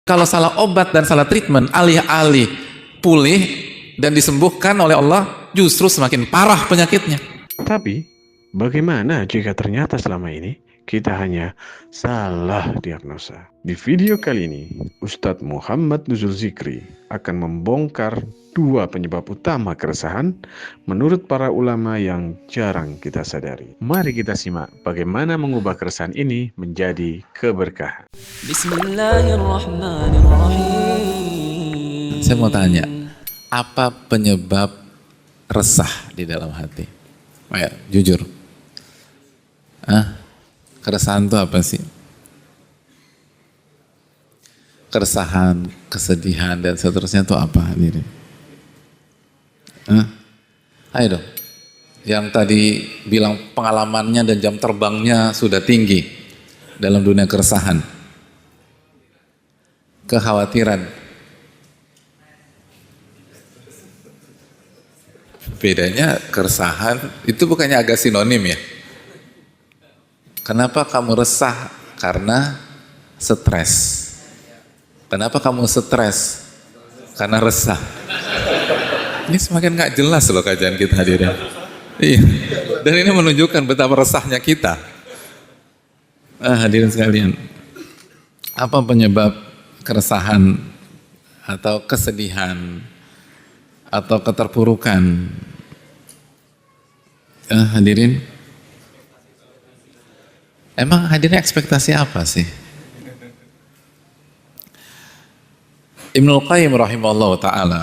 Kalau salah obat dan salah treatment, alih-alih pulih dan disembuhkan oleh Allah, justru semakin parah penyakitnya. Tapi, bagaimana jika ternyata selama ini kita hanya salah diagnosa? Di video kali ini, Ustadz Muhammad Nuzul Zikri akan membongkar dua penyebab utama keresahan menurut para ulama yang jarang kita sadari. Mari kita simak bagaimana mengubah keresahan ini menjadi keberkahan. Saya mau tanya, apa penyebab resah di dalam hati? Ayo, jujur. Keresahan itu apa sih? Keresahan, kesedihan, dan seterusnya itu apa? Hadirin? Ayo dong. Yang tadi bilang pengalamannya dan jam terbangnya sudah tinggi dalam dunia keresahan. Kekhawatiran. Bedanya keresahan itu bukannya agak sinonim ya? Kenapa kamu resah? Karena stres. Kenapa kamu stres? Karena resah. Ini semakin gak jelas loh kajian kita hadirin. Iya. Dan ini menunjukkan betapa resahnya kita. Hadirin sekalian. Apa penyebab keresahan atau kesedihan atau keterpurukan? Hadirin. Emang hadirin ekspektasi apa sih? Ibnul Qayyim rahimahullah ta'ala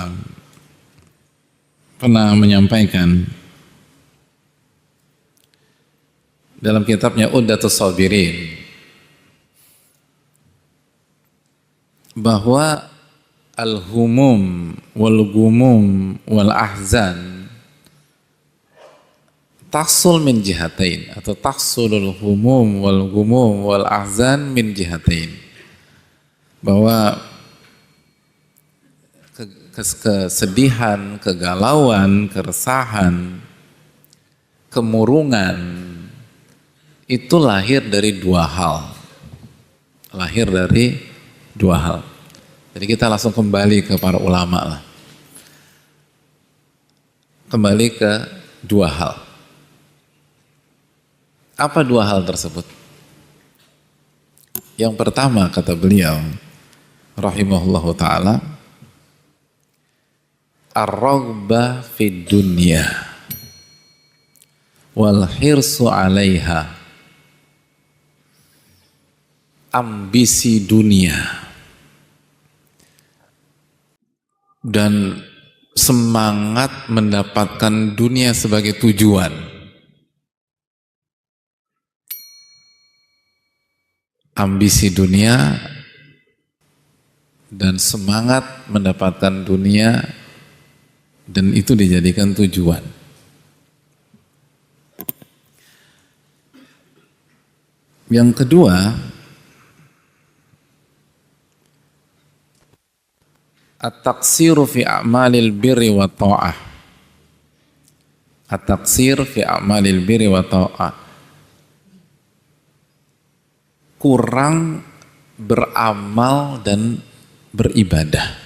pernah menyampaikan dalam kitabnya Uddatus Sabirin bahwa al-humum wal-gumum wal-ahzan tahsul min jihatain atau tahsulul humum wal gumum wal ahzan min jihatain, bahwa kesedihan, kegalauan, keresahan, kemurungan itu lahir dari dua hal. Jadi kita langsung kembali ke para ulama lah. Kembali ke dua hal. Apa dua hal tersebut? Yang pertama kata beliau rahimahullahu ta'ala, ar-raghbah fid dunya wal hirsu 'alaiha, ambisi dunia dan semangat mendapatkan dunia sebagai tujuan. Ambisi dunia dan semangat mendapatkan dunia dan itu dijadikan tujuan. Yang kedua, at-taqsiru fi a'malil birri wa ta'ah. At-taqsir fi a'malil birri wa ta'ah. Kurang beramal dan beribadah,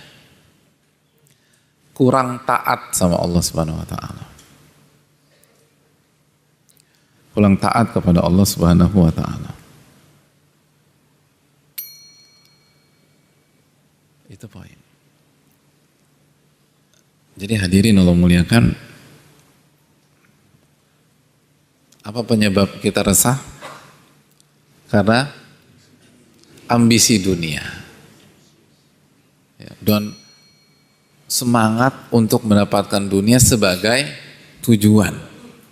kurang taat sama Allah Subhanahu wa ta'ala, kurang taat kepada Allah Subhanahu wa ta'ala. Itu poin. Jadi hadirin Allah muliakan, apa penyebab kita resah? Karena ambisi dunia dan semangat untuk mendapatkan dunia sebagai tujuan,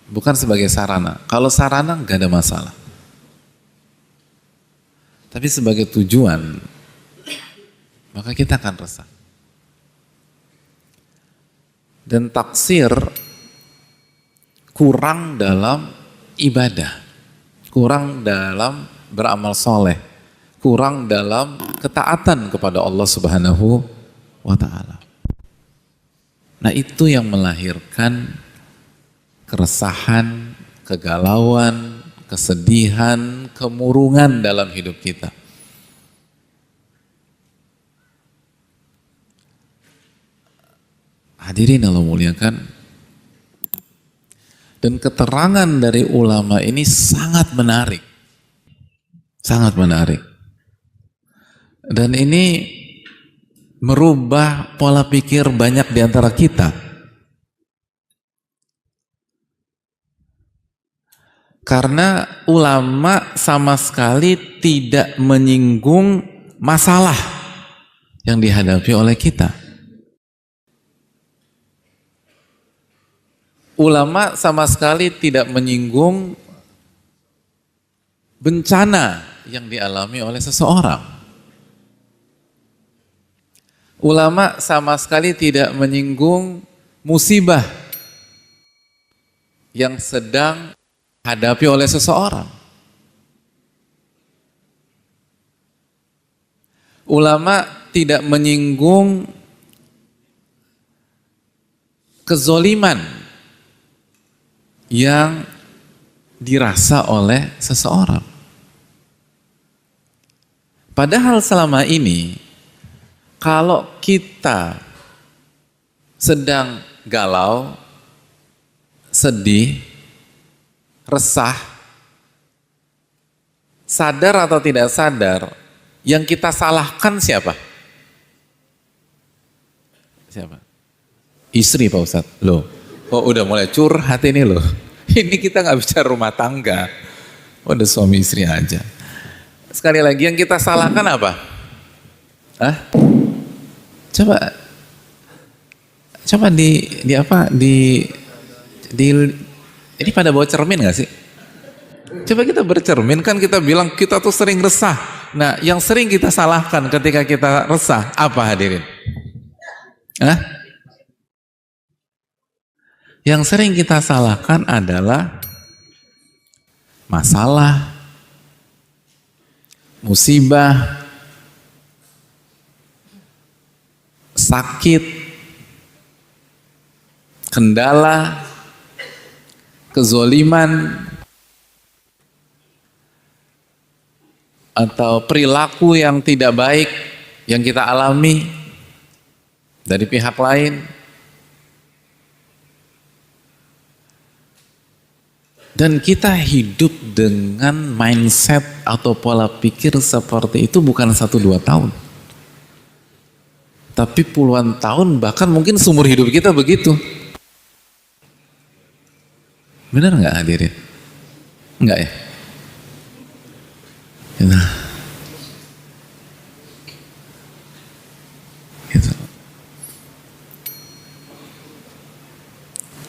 bukan sebagai sarana. Kalau sarana nggak ada masalah, tapi sebagai tujuan maka kita akan resah. Dan taksir, kurang dalam ibadah, kurang dalam beramal soleh, kurang dalam ketaatan kepada Allah Subhanahu wa ta'ala. Nah, itu yang melahirkan keresahan, kegalauan, kesedihan, kemurungan dalam hidup kita. Hadirin Allah muliakan. Dan keterangan dari ulama ini sangat menarik. Sangat menarik. Dan ini merubah pola pikir banyak di antara kita. Karena ulama sama sekali tidak menyinggung masalah yang dihadapi oleh kita. Ulama sama sekali tidak menyinggung bencana yang dialami oleh seseorang. Ulama sama sekali tidak menyinggung musibah yang sedang hadapi oleh seseorang. Ulama tidak menyinggung kezoliman yang dirasa oleh seseorang. Padahal selama ini, kalau kita sedang galau, sedih, resah, sadar atau tidak sadar, yang kita salahkan siapa? Siapa? Istri Pak Ustadz. Loh, kok udah mulai curhat ini loh. Ini kita nggak bicara rumah tangga. Udah suami istri aja. Sekali lagi yang kita salahkan apa? Hah? Coba ini pada bawa cermin nggak sih? Coba kita bercermin, kan kita bilang kita tuh sering resah. Nah, yang sering kita salahkan ketika kita resah apa hadirin? Hah? Yang sering kita salahkan adalah masalah, musibah, sakit, kendala, kezoliman, atau perilaku yang tidak baik yang kita alami dari pihak lain. Dan kita hidup dengan mindset atau pola pikir seperti itu bukan 1-2 tahun. Tapi puluhan tahun, bahkan mungkin seumur hidup kita begitu. Benar nggak hadirin? Enggak ya? Nah, gitu.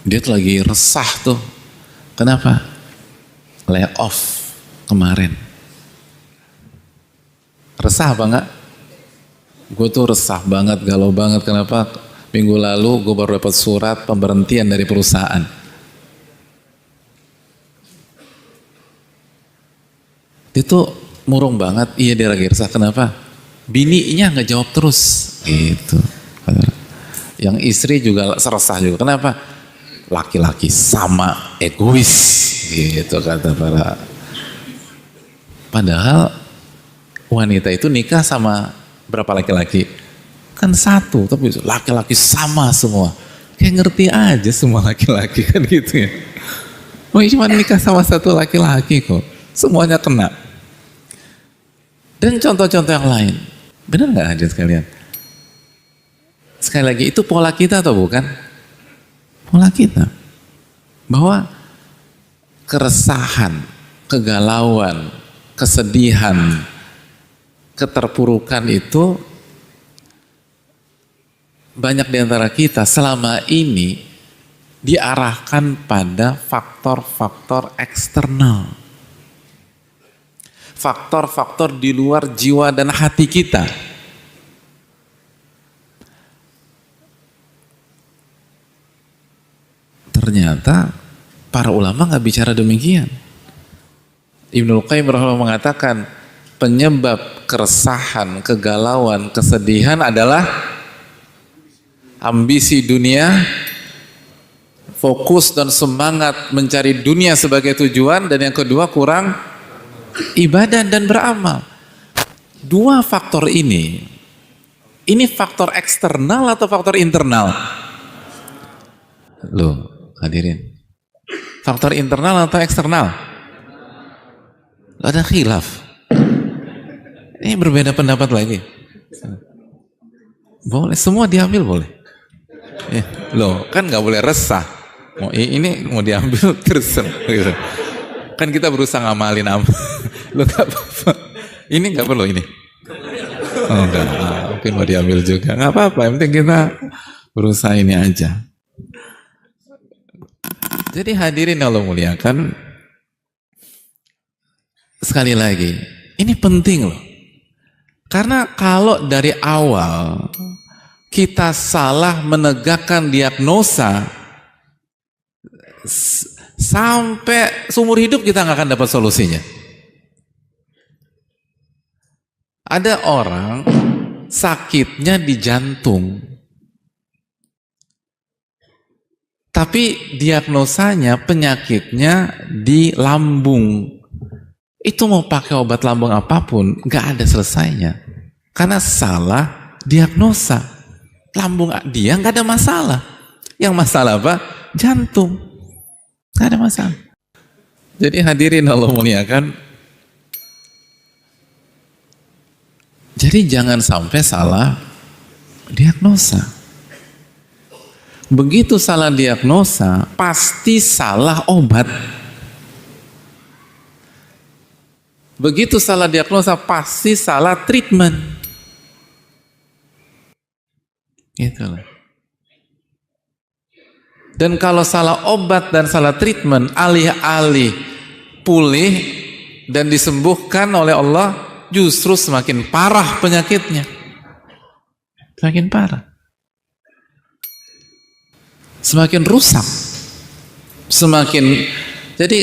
Dia tuh lagi resah tuh. Kenapa? Layoff kemarin. Resah apa enggak? Gue tuh resah banget, galau banget. Kenapa? Minggu lalu gue baru dapat surat pemberhentian dari perusahaan. Dia tuh murung banget. Iya, dia lagi resah. Kenapa? Bininya nggak jawab terus. Gitu. Yang istri juga resah juga. Kenapa? Laki-laki sama egois, gitu kata para. Padahal wanita itu nikah sama berapa laki-laki? Kan satu, tapi laki-laki sama semua. Kayak ngerti aja semua laki-laki kan gitu ya. Oh, cuma nikah sama satu laki-laki kok, semuanya kena. Dan contoh-contoh yang lain, benar nggak hadirin sekalian? Sekali lagi, itu pola kita atau bukan? Pola kita, bahwa keresahan, kegalauan, kesedihan, keterpurukan itu banyak di antara kita selama ini diarahkan pada faktor-faktor eksternal, faktor-faktor di luar jiwa dan hati kita. Ternyata para ulama nggak bicara demikian. Ibnul Qayyim rahimahullah mengatakan penyebab keresahan, kegalauan, kesedihan adalah ambisi dunia, fokus dan semangat mencari dunia sebagai tujuan, dan yang kedua kurang ibadah dan beramal. Dua faktor ini faktor eksternal atau faktor internal? Loh, hadirin. Faktor internal atau eksternal? Ada khilaf. Ini berbeda pendapat lagi. Boleh, semua diambil boleh. Loh, kan nggak boleh resah. Ini mau diambil terserah. Gitu. Kan kita berusaha ngamalin amal. Loh, nggak apa-apa. Ini nggak perlu ini. Oh enggak, mungkin mau diambil juga. Nggak apa-apa, yang penting kita berusaha ini aja. Jadi hadirin Allah muliakan, sekali lagi, ini penting loh. Karena kalau dari awal kita salah menegakkan diagnosa, sampai seumur hidup kita nggak akan dapat solusinya. Ada orang sakitnya di jantung, tapi diagnosanya penyakitnya di lambung. Itu mau pakai obat lambung apapun, nggak ada selesainya. Karena salah diagnosa. Lambung dia nggak ada masalah. Yang masalah apa? Jantung. Nggak ada masalah. Jadi hadirin Allah muliakan. Jadi jangan sampai salah diagnosa. Begitu salah diagnosa, pasti salah obat. Begitu salah diagnosa, pasti salah treatment. Gitu loh. Dan kalau salah obat dan salah treatment, alih-alih pulih dan disembuhkan oleh Allah, justru semakin parah penyakitnya. Semakin parah. Semakin rusak. Semakin, jadi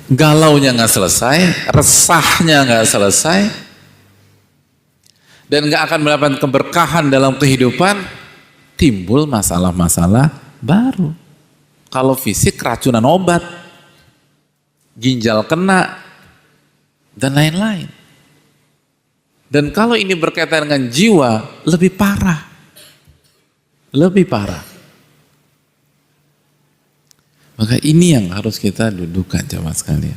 galaunya nggak selesai, resahnya nggak selesai, dan nggak akan mendapatkan keberkahan dalam kehidupan, timbul masalah-masalah baru. Kalau fisik keracunan obat, ginjal kena, dan lain-lain. Dan kalau ini berkaitan dengan jiwa, lebih parah. Lebih parah. Maka ini yang harus kita dudukan jamaah sekalian.